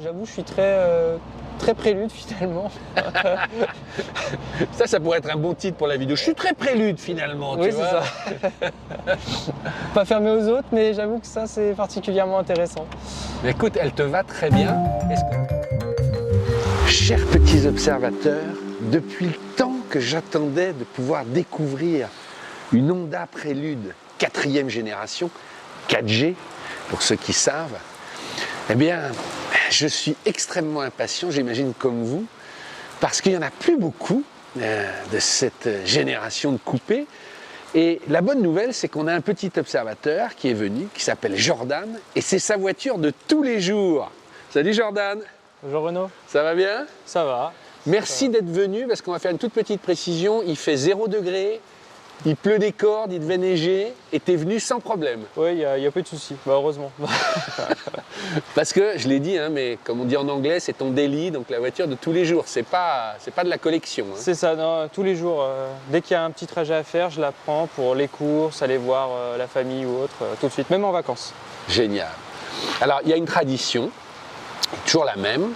J'avoue, je suis très prélude finalement. Ça pourrait être un bon titre pour la vidéo. Je suis très prélude finalement, Oui, tu c'est vois. ça. Pas fermé aux autres, mais j'avoue que ça, c'est particulièrement intéressant. Mais écoute, elle te va très bien. Chers petits observateurs, depuis le temps que j'attendais de pouvoir découvrir une Honda Prélude 4e génération, 4G, pour ceux qui savent, eh bien, je suis extrêmement impatient, j'imagine comme vous, parce qu'il n'y en a plus beaucoup de cette génération de coupés. Et la bonne nouvelle, c'est qu'on a un petit observateur qui est venu, qui s'appelle Jordan, et c'est sa voiture de tous les jours. Salut Jordan. Bonjour Renaud. Ça va bien? Ça va. Merci d'être venu, parce qu'on va faire une toute petite précision. Il fait 0 degré, il pleut des cordes, il devait neiger, et tu es venu sans problème. Oui, il n'y a pas de souci, heureusement. Parce que, je l'ai dit, hein, mais comme on dit en anglais, c'est ton daily, donc la voiture de tous les jours. C'est pas de la collection. Hein. C'est ça, non, tous les jours. Dès qu'il y a un petit trajet à faire, je la prends pour les courses, aller voir la famille ou autre, tout de suite, même en vacances. Génial. Alors, il y a une tradition, toujours la même.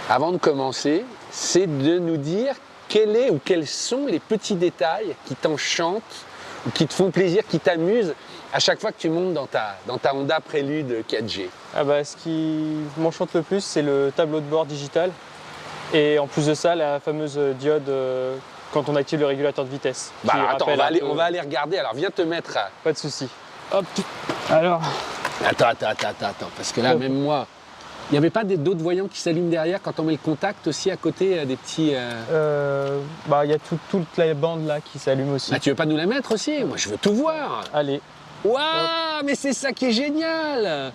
Avant de commencer, c'est de nous dire quels sont les petits détails qui t'enchantent ou qui te font plaisir, qui t'amusent à chaque fois que tu montes dans ta Honda Prélude 4G. Ah bah, ce qui m'enchante le plus, c'est le tableau de bord digital. Et en plus de ça, la fameuse diode quand on active le régulateur de vitesse. Bah alors, attends, on va aller regarder. Alors, viens te mettre à... Pas de souci. Hop. Alors. Attends, parce que là, même moi... Il n'y avait pas d'autres voyants qui s'allument derrière quand on met le contact aussi à côté des petits... Bah, il y a toute la bande là qui s'allume aussi. Bah, tu veux pas nous la mettre aussi? Moi, je veux tout voir. Allez. Waouh, mais c'est ça qui est génial!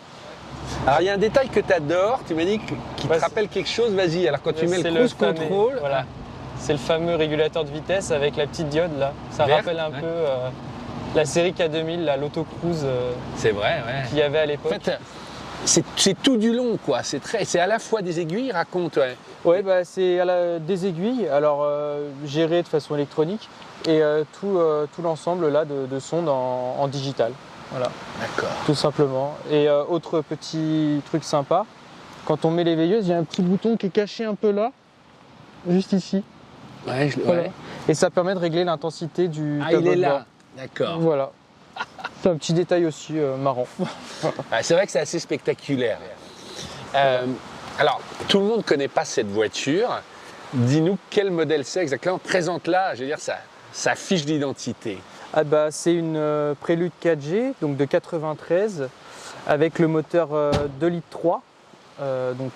Alors, il y a un détail que tu adores, tu m'as dit qui te rappelle quelque chose, vas-y. Alors, quand tu mets le cruise control... Voilà. C'est le fameux régulateur de vitesse avec la petite diode là. Ça rappelle un peu la série K2000, l'Auto Cruise c'est vrai, ouais. qu'il y avait à l'époque. En fait, c'est tout du long, quoi. C'est à la fois des aiguilles, raconte, ouais. Ouais, bah, c'est des aiguilles, alors gérées de façon électronique, et tout l'ensemble là de sondes en digital. Voilà. D'accord. Tout simplement. Et autre petit truc sympa, quand on met les veilleuses, il y a un petit bouton qui est caché un peu là, juste ici. Ouais, voilà. Ouais. Et ça permet de régler l'intensité du tableau il est de bord. là. D'accord. Voilà. C'est un petit détail aussi marrant. C'est vrai que c'est assez spectaculaire. Alors, tout le monde ne connaît pas cette voiture. Dis-nous quel modèle c'est exactement. Présente-la, je veux dire, sa fiche d'identité. Ah bah, c'est une Prélude 4G, donc de 93, avec le moteur 2,3 litres. Donc,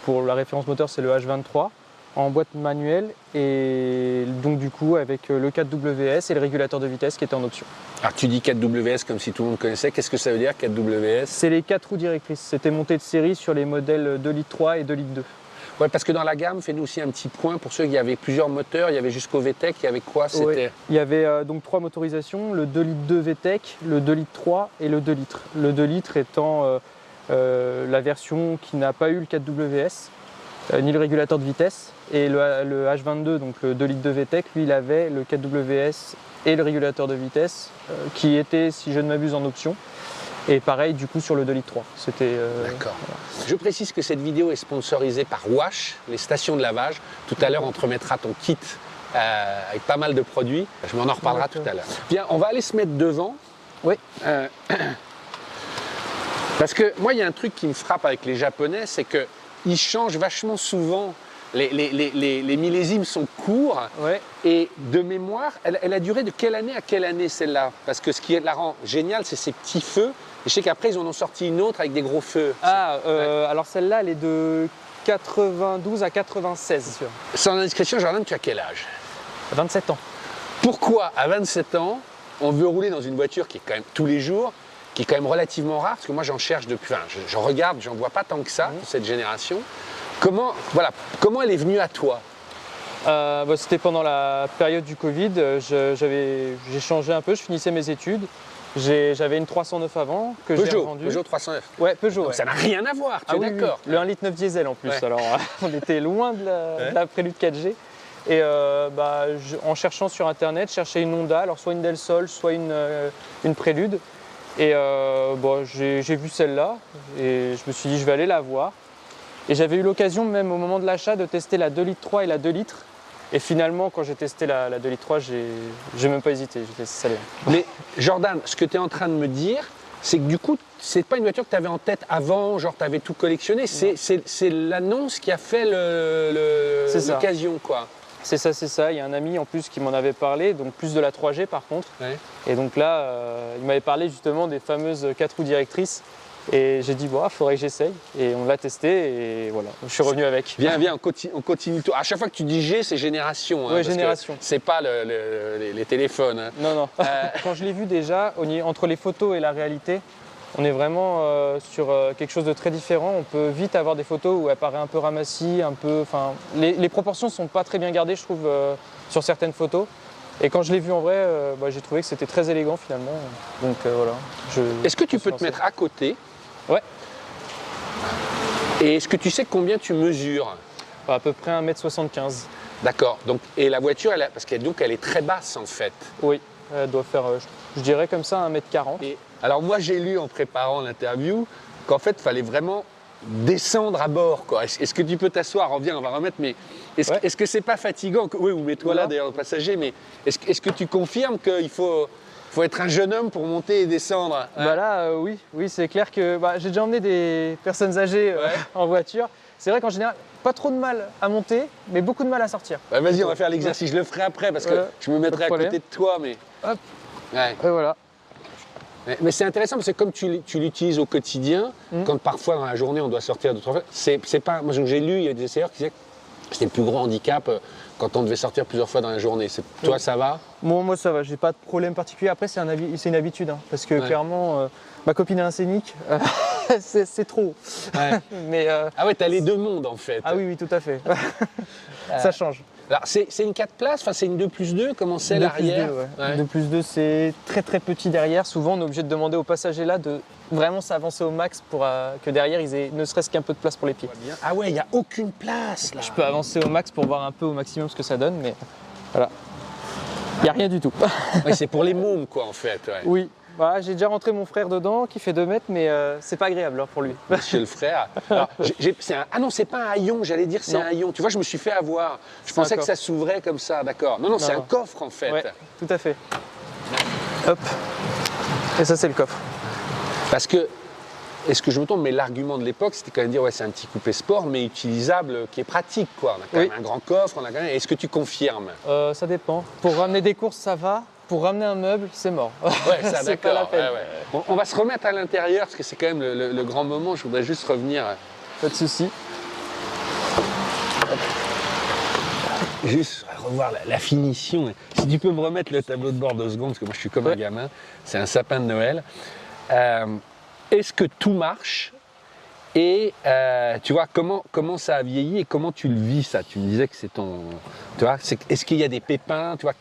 pour la référence moteur, c'est le H23. En boîte manuelle et donc du coup avec le 4WS et le régulateur de vitesse qui était en option. Alors tu dis 4WS comme si tout le monde connaissait, qu'est-ce que ça veut dire 4WS? C'est les 4 roues directrices, c'était monté de série sur les modèles 2,3 litres et 2,2 litres. Ouais, parce que dans la gamme, fais-nous aussi un petit point pour ceux qui avaient plusieurs moteurs, il y avait jusqu'au VTEC, il y avait quoi? Ouais. Il y avait donc 3 motorisations, le 2,2 litres VTEC, le 2,3 litres et le 2 litres. Le 2 litres étant la version qui n'a pas eu le 4WS. Ni le régulateur de vitesse, et le H22, donc le 2 litres de VTEC, lui il avait le 4WS et le régulateur de vitesse qui était, si je ne m'abuse, en option. Et pareil du coup sur le 2 litres 3. C'était. D'accord. Voilà. Je précise que cette vidéo est sponsorisée par Wash, les stations de lavage. Tout à l'heure on te remettra ton kit avec pas mal de produits. Je m'en reparlera tout à l'heure. Bien, on va aller se mettre devant. Oui. Parce que moi il y a un truc qui me frappe avec les Japonais, c'est que ils changent vachement souvent, les millésimes sont courts, ouais. Et de mémoire, elle a duré de quelle année à quelle année celle-là? Parce que ce qui la rend géniale, c'est ces petits feux, et je sais qu'après ils en ont sorti une autre avec des gros feux. Alors celle-là, elle est de 92 à 96. Sans indiscrétion, Jordan, tu as quel âge? 27 ans. Pourquoi à 27 ans, on veut rouler dans une voiture qui est quand même tous les jours, qui est quand même relativement rare, parce que moi j'en cherche depuis, j'en regarde, j'en vois pas tant que ça, de cette génération. Comment elle est venue à toi? C'était pendant la période du Covid, j'ai changé un peu, je finissais mes études. J'avais une 309 avant que j'ai revendue. Peugeot 309. Ouais, Peugeot. Donc ouais. ça n'a rien à voir, tu es d'accord? Oui. Le 1,9 litre diesel en plus, ouais. Alors on était loin de la Prélude 4G. Et en cherchant sur internet, je cherchais une Honda, alors soit une Del Sol, soit une Prélude. Et j'ai vu celle-là et je me suis dit je vais aller la voir. Et j'avais eu l'occasion, même au moment de l'achat, de tester la 2 litres 3 et la 2 litres. Et finalement, quand j'ai testé la 2 litres 3, j'ai même pas hésité, j'ai testé celle-là. Mais Jordan, ce que tu es en train de me dire, c'est que du coup, c'est pas une voiture que tu avais en tête avant, genre tu avais tout collectionné, c'est l'annonce qui a fait l'occasion, quoi. C'est ça. Il y a un ami en plus qui m'en avait parlé, donc plus de la 3G par contre. Ouais. Et donc là, il m'avait parlé justement des fameuses 4 roues directrices. Et j'ai dit, bon, faudrait que j'essaye. Et on l'a testé et voilà, je suis revenu avec. Viens, on continue tout. À chaque fois que tu dis G, c'est génération. Oui, génération. C'est pas les téléphones. Hein. Non. Quand je l'ai vu déjà, entre les photos et la réalité, on est vraiment sur quelque chose de très différent. On peut vite avoir des photos où elle paraît un peu ramassie, les proportions ne sont pas très bien gardées, je trouve, sur certaines photos. Et quand je l'ai vu en vrai, j'ai trouvé que c'était très élégant finalement. Donc voilà. Est-ce que tu peux te mettre à côté? Ouais. Et est-ce que tu sais combien tu mesures? À peu près 1m75. D'accord. Donc, et la voiture, parce qu'elle est très basse en fait. Oui, elle doit faire, je dirais comme ça, 1m40. Et alors moi, j'ai lu en préparant l'interview qu'en fait, il fallait vraiment descendre à bord, quoi. Est-ce que tu peux t'asseoir? On va remettre, mais est-ce que c'est pas fatigant? Oui, ou mets-toi là d'ailleurs, le passager, mais est-ce que tu confirmes qu'il faut être un jeune homme pour monter et descendre, hein? Là, oui, c'est clair que j'ai déjà emmené des personnes âgées en voiture. C'est vrai qu'en général, pas trop de mal à monter, mais beaucoup de mal à sortir. Vas-y, on va faire l'exercice. Je le ferai après parce que je me mettrai à côté de toi, mais. Hop. Ouais. Et voilà. Mais c'est intéressant parce que comme tu l'utilises au quotidien, quand parfois dans la journée on doit sortir 2-3 fois, c'est pas. Moi j'ai lu, il y a des essayeurs qui disaient que c'était le plus gros handicap quand on devait sortir plusieurs fois dans la journée. Toi ça va? Moi ça va, j'ai pas de problème particulier. Après c'est une habitude, hein, parce que clairement ma copine est un scénique, c'est trop. Ouais. Mais, ah ouais, t'as les deux mondes en fait. Ah oui, tout à fait. Ça change. Alors c'est une 4 places, c'est une 2+2, comment c'est l'arrière? 2+2, c'est très très petit derrière. Souvent on est obligé de demander aux passagers là de vraiment s'avancer au max pour que derrière ils aient ne serait-ce qu'un peu de place pour les pieds. Ah ouais, il n'y a aucune place là. Je peux avancer au max pour voir un peu au maximum ce que ça donne, mais voilà. Il n'y a rien du tout. Ouais, c'est pour les mômes quoi en fait. Ouais. Oui. J'ai déjà rentré mon frère dedans qui fait 2 mètres, mais c'est pas agréable pour lui. Monsieur le frère. Alors, ah non, c'est pas un haillon, j'allais dire c'est un haillon. Tu vois, je me suis fait avoir. Je pensais que ça s'ouvrait comme ça, d'accord. Non, c'est un coffre en fait. Ouais, tout à fait. Hop. Et ça, c'est le coffre. Parce que, est-ce que je me trompe, mais l'argument de l'époque, c'était quand même de dire, ouais, c'est un petit coupé sport, mais utilisable, qui est pratique, quoi. On a quand même un grand coffre, on a quand même. Est-ce que tu confirmes? Ça dépend. Pour ramener des courses, ça va. Pour ramener un meuble, c'est mort. Ouais, ça, c'est pas la peine. Ouais. Bon, on va se remettre à l'intérieur parce que c'est quand même le grand moment. Je voudrais juste revenir. Pas de souci. Juste revoir la finition. Si tu peux me remettre le tableau de bord 2 secondes, parce que moi je suis comme un gamin. C'est un sapin de Noël. Est-ce que tout marche? Et tu vois, comment ça a vieilli et comment tu le vis ça? Tu me disais que c'est ton... Tu vois, est-ce qu'il y a des pépins? Tu vois,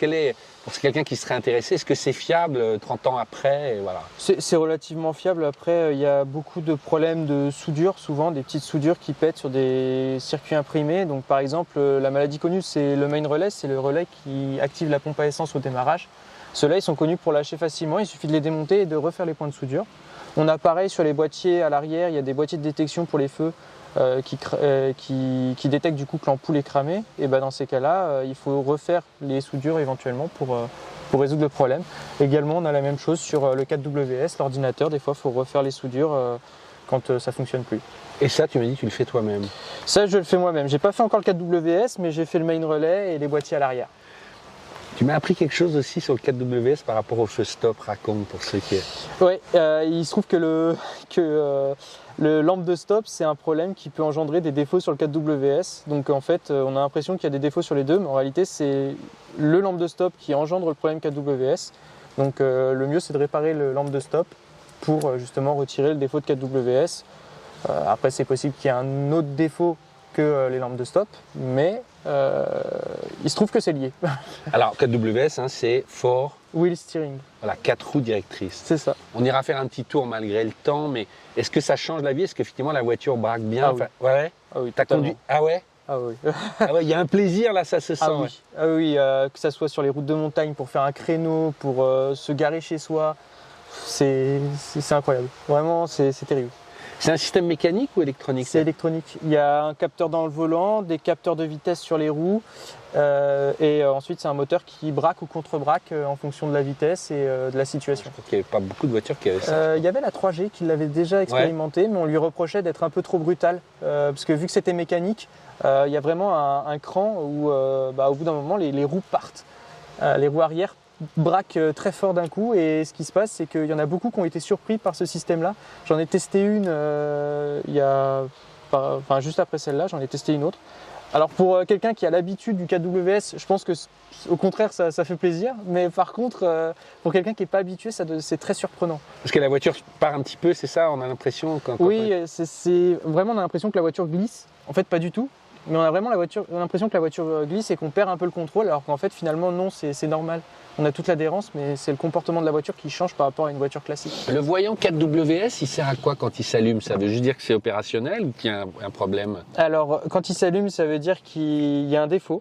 pour quelqu'un qui serait intéressé, est-ce que c'est fiable 30 ans après et voilà. C'est relativement fiable. Après, il y a beaucoup de problèmes de soudure, souvent, des petites soudures qui pètent sur des circuits imprimés. Donc par exemple, la maladie connue, c'est le main relay, c'est le relais qui active la pompe à essence au démarrage. Ceux-là, ils sont connus pour lâcher facilement, il suffit de les démonter et de refaire les points de soudure. On a pareil sur les boîtiers à l'arrière, il y a des boîtiers de détection pour les feux qui détectent du coup que l'ampoule est cramée. Et dans ces cas-là, il faut refaire les soudures éventuellement pour résoudre le problème. Également, on a la même chose sur le 4WS, l'ordinateur. Des fois, il faut refaire les soudures quand ça ne fonctionne plus. Et ça, tu m'as dit, tu le fais toi-même? Ça, je le fais moi-même. J'ai pas fait encore le 4WS, mais j'ai fait le main relais et les boîtiers à l'arrière. Tu m'as appris quelque chose aussi sur le 4WS par rapport au feu stop, raconte pour ceux qui... Oui, il se trouve que le lampe de stop, c'est un problème qui peut engendrer des défauts sur le 4WS. Donc en fait, on a l'impression qu'il y a des défauts sur les deux, mais en réalité, c'est le lampe de stop qui engendre le problème 4WS. Donc le mieux, c'est de réparer le lampe de stop pour justement retirer le défaut de 4WS. Après, c'est possible qu'il y ait un autre défaut que les lampes de stop, mais il se trouve que c'est lié. Alors 4WS, c'est for wheel steering. Voilà, 4 roues directrices. C'est ça. On ira faire un petit tour malgré le temps, mais est-ce que ça change la vie? Est-ce qu'effectivement la voiture braque bien? Ouais. Ah oui, t'as conduit? Ah ouais? Ah oui. Ah ouais, il y a un plaisir là, ça se sent. Ah oui, que ça soit sur les routes de montagne pour faire un créneau, pour se garer chez soi, c'est incroyable. Vraiment, c'est terrible. C'est un système mécanique ou électronique? C'est électronique. Il y a un capteur dans le volant, des capteurs de vitesse sur les roues, et ensuite c'est un moteur qui braque ou contre-braque en fonction de la vitesse et de la situation. Je crois qu'il n'y avait pas beaucoup de voitures qui avaient ça. Il y avait la 3G qui l'avait déjà expérimenté, mais on lui reprochait d'être un peu trop brutal, parce que vu que c'était mécanique, il y a vraiment un cran où au bout d'un moment les roues partent. Les roues arrière braquent très fort d'un coup, et ce qui se passe c'est qu'il y en a beaucoup qui ont été surpris par ce système-là. J'en ai testé une juste après celle-là, j'en ai testé une autre. Alors pour quelqu'un qui a l'habitude du 4WS, je pense que au contraire ça fait plaisir, mais par contre pour quelqu'un qui n'est pas habitué, c'est très surprenant. Parce que la voiture part un petit peu, c'est ça, on a l'impression Oui, vraiment on a l'impression que la voiture glisse. En fait pas du tout, mais on a vraiment l'impression que la voiture glisse et qu'on perd un peu le contrôle, alors qu'en fait finalement non, c'est normal. On a toute l'adhérence, mais c'est le comportement de la voiture qui change par rapport à une voiture classique. Le voyant 4WS, il sert à quoi quand il s'allume? Ça veut juste dire que c'est opérationnel ou qu'il y a un problème? Alors, quand il s'allume, ça veut dire qu'il y a un défaut.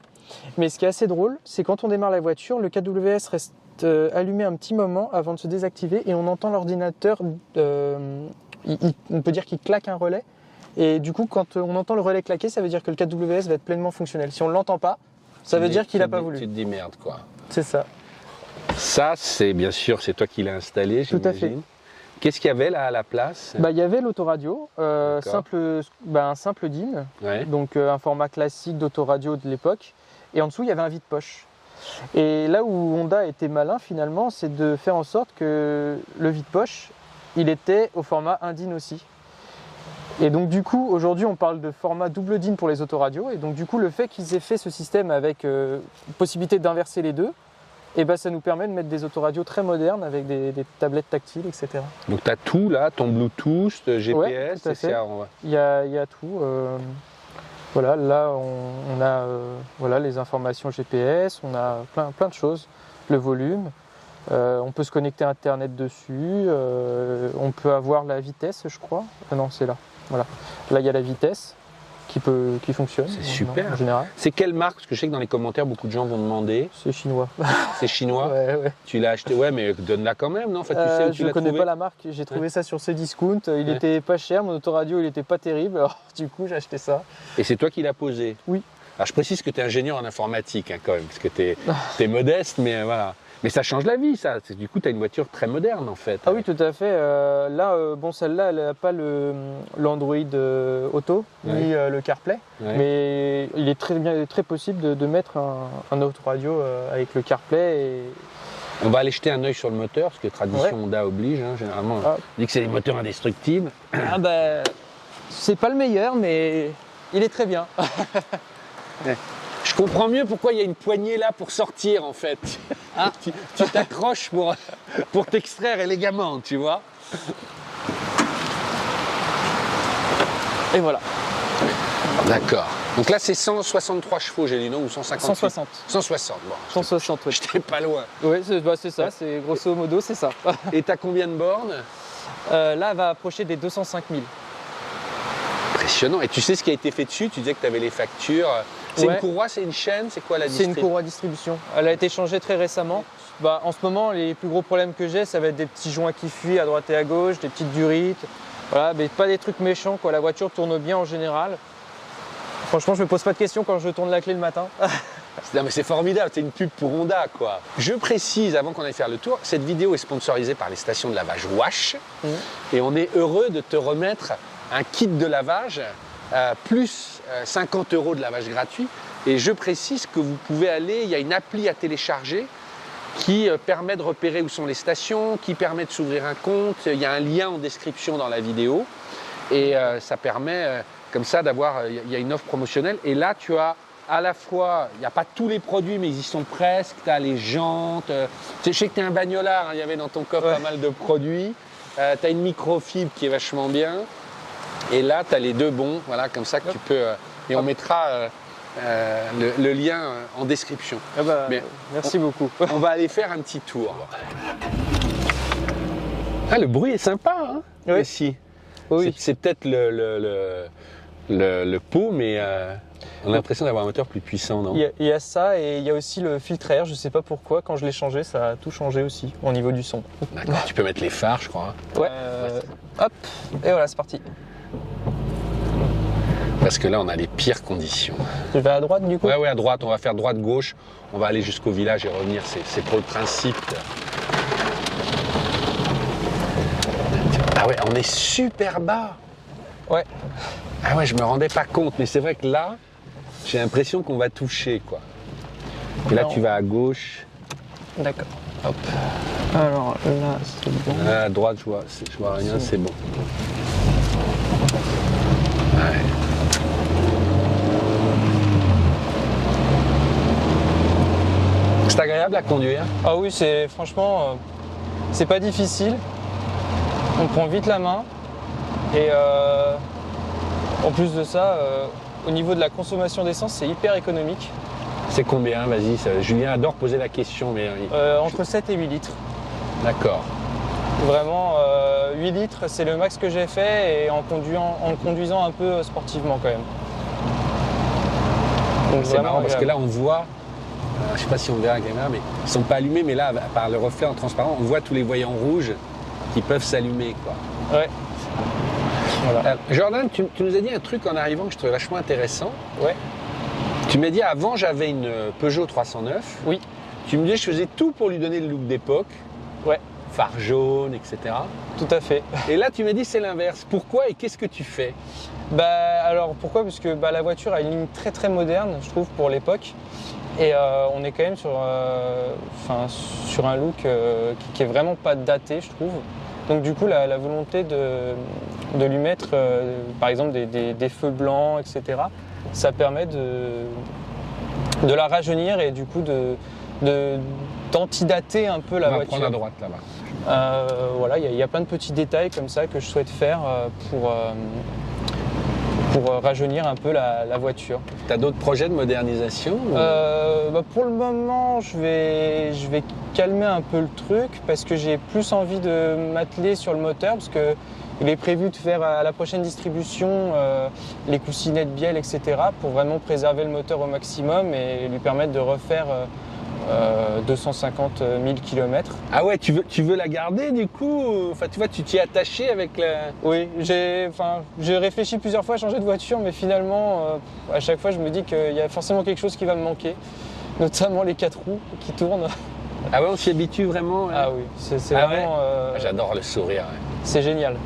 Mais ce qui est assez drôle, c'est quand on démarre la voiture, le 4WS reste allumé un petit moment avant de se désactiver et on entend l'ordinateur, on peut dire qu'il claque un relais. Et du coup, quand on entend le relais claquer, ça veut dire que le 4WS va être pleinement fonctionnel. Si on ne l'entend pas, ça veut dire qu'il n'a pas voulu. Tu te dis merde, quoi. C'est ça. Ça, c'est bien sûr, c'est toi qui l'as installé, j'imagine. Tout à fait. Qu'est-ce qu'il y avait là à la place? Il y avait l'autoradio, un simple DIN, donc un format classique d'autoradio de l'époque. Et en dessous, il y avait un vide-poche. Et là où Honda était malin finalement, c'est de faire en sorte que le vide-poche, il était au format 1 DIN aussi. Et donc du coup, aujourd'hui, on parle de format double DIN pour les autoradios. Et donc du coup, le fait qu'ils aient fait ce système avec possibilité d'inverser les deux, et ça nous permet de mettre des autoradios très modernes avec des tablettes tactiles, etc. Donc tu as tout là, ton Bluetooth, GPS, tout à fait. Il y a tout. Voilà, là on a les informations GPS, on a plein de choses, le volume, on peut se connecter à Internet dessus, on peut avoir la vitesse, je crois. Ah non, c'est là. Voilà. Là il y a la vitesse qui fonctionne. C'est super. En général. C'est quelle marque? Parce que je sais que dans les commentaires, beaucoup de gens vont demander. C'est chinois. C'est chinois? Ouais. Tu l'as acheté? Ouais, mais donne-la quand même, non? En fait, tu sais où tu je l'as ne connais trouvé? pas la marque, j'ai trouvé ça sur Cdiscount, il était pas cher, mon autoradio il était pas terrible, alors du coup j'ai acheté ça. Et c'est toi qui l'as posé? Oui. Alors je précise que tu es ingénieur en informatique quand même, parce que tu es modeste, mais voilà. Mais ça change la vie, ça. Du coup, tu as une voiture très moderne en fait. Ah oui, tout à fait. Celle-là, elle n'a pas l'Android Auto, ni le CarPlay, mais il est très possible de mettre un autoradio avec le CarPlay. On va aller jeter un œil sur le moteur, parce que tradition Honda oblige, hein, généralement. On dit que c'est des moteurs indestructibles. C'est pas le meilleur, mais il est très bien. Je comprends mieux pourquoi il y a une poignée là pour sortir en fait. Ah. Tu t'accroches pour t'extraire élégamment, tu vois. Et voilà. D'accord. Donc là c'est 163 chevaux, j'ai dit non, ou 150? 160. 160, bon. 160, oui. J'étais pas loin. Oui, c'est ça, c'est grosso modo, c'est ça. Et t'as combien de bornes? Là, elle va approcher des 205 000. Impressionnant. Et tu sais ce qui a été fait dessus? Tu disais que tu avais les factures. C'est une courroie, c'est une chaîne, c'est quoi la distribution? C'est une courroie distribution. Elle a été changée très récemment. En ce moment, les plus gros problèmes que j'ai, ça va être des petits joints qui fuient à droite et à gauche, des petites durites. Voilà, mais pas des trucs méchants, quoi. La voiture tourne bien en général. Franchement, je me pose pas de questions quand je tourne la clé le matin. Non mais c'est formidable, c'est une pub pour Honda quoi. Je précise avant qu'on aille faire le tour, cette vidéo est sponsorisée par les stations de lavage Wash et on est heureux de te remettre un kit de lavage plus 50 € de lavage gratuit. Et je précise que vous pouvez aller, il y a une appli à télécharger qui permet de repérer où sont les stations, qui permet de s'ouvrir un compte. Il y a un lien en description dans la vidéo et ça permet comme ça d'avoir, il y a une offre promotionnelle. Et là tu as à la fois, il n'y a pas tous les produits, mais ils y sont presque. Tu as les jantes. Je sais que tu es un bagnolard, hein, il y avait dans ton coffre pas mal de produits. Tu as une microfibre qui est vachement bien. Et là, tu as les deux bons, voilà, comme ça que tu peux. Et on mettra le lien en description. Mais merci beaucoup. On va aller faire un petit tour. Ah, le bruit est sympa, hein, ici. Oui. C'est peut-être le pot, mais. On a l'impression d'avoir un moteur plus puissant, non? Il y a ça et il y a aussi le filtre air, je ne sais pas pourquoi, quand je l'ai changé, ça a tout changé aussi au niveau du son. D'accord, tu peux mettre les phares, je crois. Ouais. Hop, et voilà, c'est parti. Parce que là, on a les pires conditions. Tu vas à droite du coup? Ouais, à droite, on va faire droite-gauche. On va aller jusqu'au village et revenir. C'est pour le principe. Ah ouais, on est super bas. Ouais. Ah ouais, je me rendais pas compte. Mais c'est vrai que là, j'ai l'impression qu'on va toucher, quoi. Et là, tu vas à gauche. D'accord. Hop. Alors là, c'est bon. Là, à droite, je vois rien, c'est bon. Ouais. C'est agréable à conduire. Ah oui, c'est franchement, c'est pas difficile. On prend vite la main. Et en plus de ça, au niveau de la consommation d'essence, c'est hyper économique. C'est combien? Vas-y, Julien adore poser la question. Mais Entre 7 et 8 litres. D'accord. Vraiment, 8 litres, c'est le max que j'ai fait et en le conduisant un peu sportivement quand même. Donc C'est marrant parce que là, on voit, je ne sais pas si on verra avec la caméra, mais ils ne sont pas allumés, mais là, par le reflet en transparent, on voit tous les voyants rouges qui peuvent s'allumer, quoi. Ouais. Voilà. Jordan, tu nous as dit un truc en arrivant que je trouvais vachement intéressant. Ouais. Tu m'as dit, avant, j'avais une Peugeot 309. Oui. Tu me disais, je faisais tout pour lui donner le look d'époque. Ouais. Phare jaune, etc. Tout à fait. Et là, tu m'as dit, c'est l'inverse. Pourquoi et qu'est-ce que tu fais? Alors pourquoi? Parce que la voiture a une ligne très très moderne, je trouve, pour l'époque. Et on est quand même sur un look qui est vraiment pas daté, je trouve. Donc du coup, la volonté de lui mettre, par exemple, des feux blancs, etc., ça permet de la rajeunir et du coup d'antidater un peu la voiture. On va prendre à droite là-bas. Voilà, il y a plein de petits détails comme ça que je souhaite faire pour rajeunir un peu la voiture. Tu as d'autres projets de modernisation Pour le moment, je vais calmer un peu le truc parce que j'ai plus envie de m'atteler sur le moteur parce que il est prévu de faire à la prochaine distribution les coussinettes bielles, etc. pour vraiment préserver le moteur au maximum et lui permettre de refaire 250 000 km. Ah ouais, tu veux la garder du coup? Enfin, tu vois, tu t'y es attaché avec la... Oui, j'ai réfléchi plusieurs fois à changer de voiture, mais finalement, à chaque fois, je me dis qu'il y a forcément quelque chose qui va me manquer, notamment les 4 roues qui tournent. Ah ouais, on s'y habitue vraiment? Ouais. Ah oui, c'est vraiment... Ouais. J'adore le sourire. Ouais. C'est génial.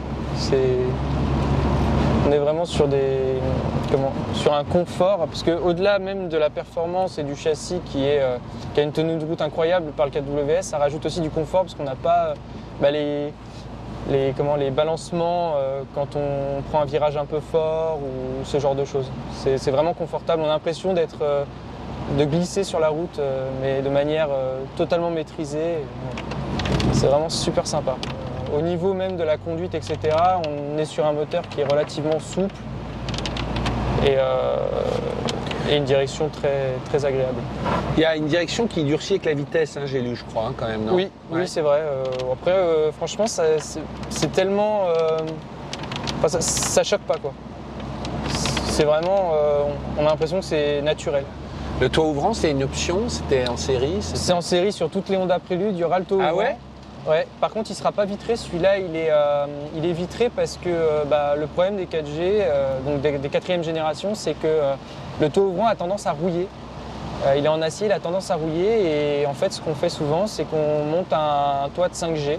On est vraiment sur un confort, parce qu'au-delà même de la performance et du châssis qui a une tenue de route incroyable par le 4WS, ça rajoute aussi du confort parce qu'on n'a pas les balancements quand on prend un virage un peu fort ou ce genre de choses. C'est vraiment confortable, on a l'impression de glisser sur la route mais de manière totalement maîtrisée. C'est vraiment super sympa. Au niveau même de la conduite, etc., on est sur un moteur qui est relativement souple et une direction très, très agréable. Il y a une direction qui durcit avec la vitesse, hein, j'ai lu, je crois, hein, quand même, non? Oui, ouais. Oui, c'est vrai. Après, franchement, c'est tellement... ça choque pas, quoi. C'est vraiment... on a l'impression que c'est naturel. Le toit ouvrant, c'est une option? C'était en série? C'est en série sur toutes les Honda Prélude, il y aura le toit ouvrant. Ah ouais? Ouais, par contre, il ne sera pas vitré. Celui-là, il est vitré parce que le problème des 4G, donc des 4e génération, c'est que le toit ouvrant a tendance à rouiller. Il est en acier, il a tendance à rouiller. Et en fait, ce qu'on fait souvent, c'est qu'on monte un toit de 5G.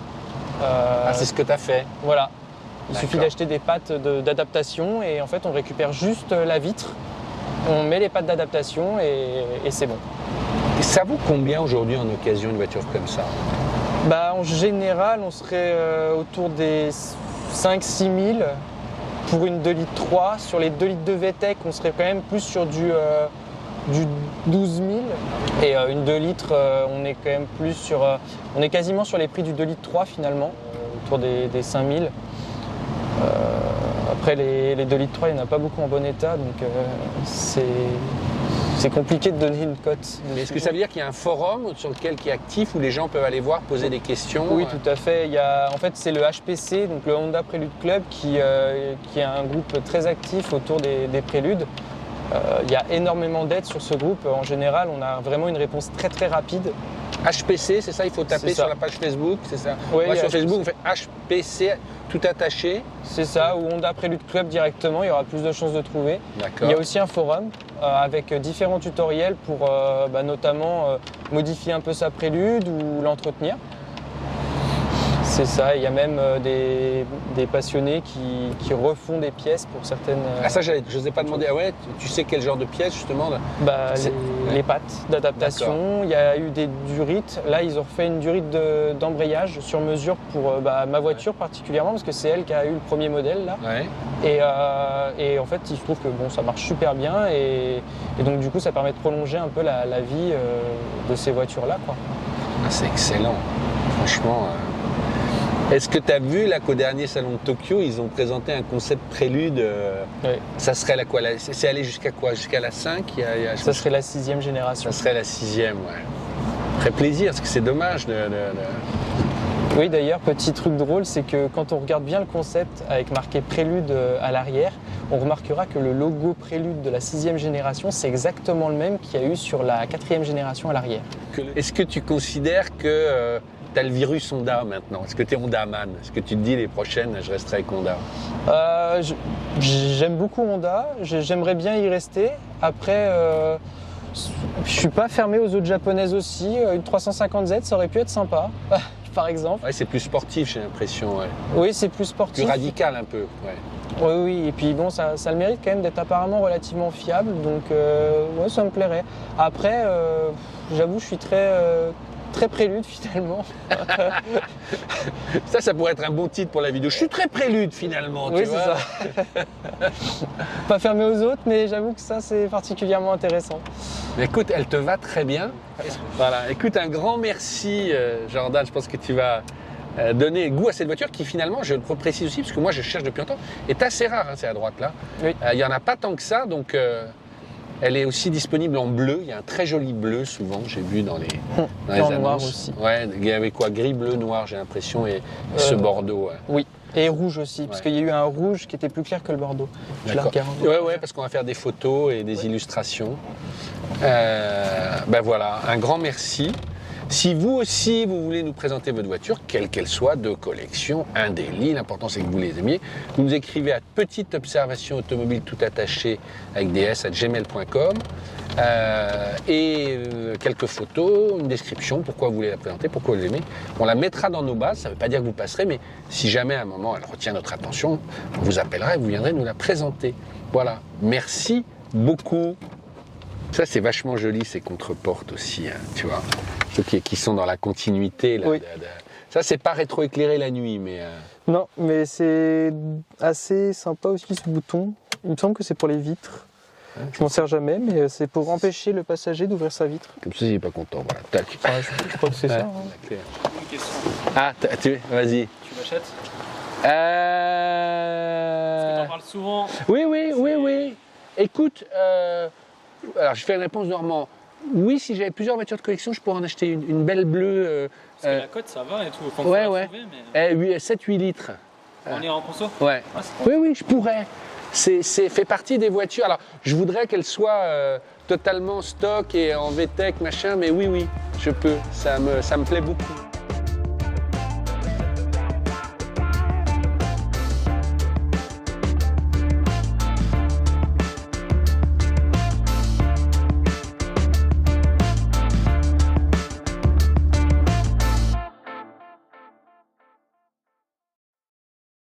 C'est ce que tu as fait? Voilà. Il suffit d'acheter des pattes d'adaptation et en fait, on récupère juste la vitre. On met les pattes d'adaptation et c'est bon. Et ça vaut combien aujourd'hui en occasion une voiture comme ça? En général, on serait autour des 5-6 000 pour une 2 litres 3. Sur les 2 litres de VTEC, on serait quand même plus sur du 12 000. Et une 2 litres, on est quand même plus sur... on est quasiment sur les prix du 2 litres 3 finalement, autour des 5 000. Après, les 2 litres 3, il n'y en a pas beaucoup en bon état, donc c'est compliqué de donner une cote. Mais est-ce que ça veut dire qu'il y a un forum sur lequel qui est actif où les gens peuvent aller voir, poser des questions? Oui, tout à fait. En fait, c'est le HPC, donc le Honda Prélude Club, qui est un groupe très actif autour des préludes. Il y a énormément d'aides sur ce groupe. En général, on a vraiment une réponse très très rapide. HPC, c'est ça? Il faut taper sur la page Facebook, c'est ça? Oui, sur Facebook, on fait HPC, tout attaché. C'est ça, ou Honda Prélude Club directement, il y aura plus de chances de trouver. D'accord. Il y a aussi un forum avec différents tutoriels pour notamment modifier un peu sa prélude ou l'entretenir. C'est ça, il y a même des passionnés qui refont des pièces pour certaines... Ah ça, je n'osais pas demander. Ah ouais, tu sais quel genre de pièce justement les pattes d'adaptation, il y a eu des durites. Là, ils ont refait une durite d'embrayage sur mesure pour ma voiture particulièrement, parce que c'est elle qui a eu le premier modèle là. Ouais. Et en fait, il se trouve que bon, ça marche super bien et donc du coup, ça permet de prolonger un peu la vie de ces voitures-là, quoi. Ah, c'est excellent, franchement. Est-ce que tu as vu là qu'au dernier salon de Tokyo, ils ont présenté un concept prélude Oui. Ça serait la quoi c'est allé jusqu'à quoi? Jusqu'à la 5 Ça serait la 6e génération. Ça serait la 6e, ouais. Très plaisir, parce que c'est dommage Oui, d'ailleurs, petit truc drôle, c'est que quand on regarde bien le concept avec marqué Prélude à l'arrière, on remarquera que le logo Prélude de la 6e génération, c'est exactement le même qu'il y a eu sur la 4e génération à l'arrière. Est-ce que tu considères que tu as le virus Honda maintenant? Est-ce que tu es Honda man? Est-ce que tu te dis les prochaines, je resterai avec Honda? J'aime beaucoup Honda, j'aimerais bien y rester. Après, je suis pas fermé aux autres japonaises aussi. Une 350Z, ça aurait pu être sympa, par exemple. Ouais, c'est plus sportif, j'ai l'impression. Ouais. Oui, c'est plus sportif. Plus radical un peu. Ouais. Oui, oui, et puis bon, ça le mérite quand même d'être apparemment relativement fiable, donc ouais, ça me plairait. Après, j'avoue, je suis très prélude finalement. Ça pourrait être un bon titre pour la vidéo. Je suis très prélude finalement. Oui, tu vois. c'est ça. Pas fermé aux autres, mais j'avoue que ça, c'est particulièrement intéressant. Mais écoute, elle te va très bien. Voilà. Écoute, un grand merci, Jordan. Je pense que tu vas donner goût à cette voiture qui finalement, je le précise aussi, parce que moi je cherche depuis longtemps, est assez rare, hein, c'est à droite là. Oui. Il n'y en a pas tant que ça, donc elle est aussi disponible en bleu. Il y a un très joli bleu souvent, j'ai vu dans les en annonces. noir aussi. Ouais, il y avait quoi? Gris, bleu, noir, j'ai l'impression, et ce bordeaux. Ouais. Oui, et rouge aussi, parce qu'il y a eu un rouge qui était plus clair que le bordeaux. Je la regarde. Ouais, parce qu'on va faire des photos et des illustrations. Ben voilà, un grand merci. Si vous aussi, vous voulez nous présenter votre voiture, quelle qu'elle soit, de collection, un daily, l'important c'est que vous les aimiez, vous nous écrivez à petite observation automobile tout attaché avec ds@gmail.com et quelques photos, une description, pourquoi vous voulez la présenter, pourquoi vous l'aimez. On la mettra dans nos bases, ça ne veut pas dire que vous passerez, mais si jamais à un moment elle retient notre attention, on vous appellera et vous viendrez nous la présenter. Voilà, merci beaucoup. Ça c'est vachement joli ces contreportes aussi, hein, tu vois. Ceux qui sont dans la continuité. Là, oui. Ça, c'est pas rétroéclairé la nuit, mais... Non, mais c'est assez sympa aussi ce bouton. Il me semble que c'est pour les vitres. Ouais, je m'en sers jamais, mais c'est pour empêcher le passager d'ouvrir sa vitre. Comme ça, il n'est pas content. Voilà, tac. Ah, je crois que c'est ça. Hein. Une question. Ah, vas-y. Tu l'achètes? Parce que t'en parles souvent. Oui. Écoute, alors je fais une réponse normand. Oui, si j'avais plusieurs voitures de collection, je pourrais en acheter une belle bleue. Parce que la cote, ça va et tout. Faut ouais. Trouver, mais... 7-8 litres. On est en conso? Ouais. Oui, je pourrais. C'est fait partie des voitures. Alors, je voudrais qu'elles soient totalement stock et en VTEC, machin, mais oui, je peux. Ça me plaît beaucoup.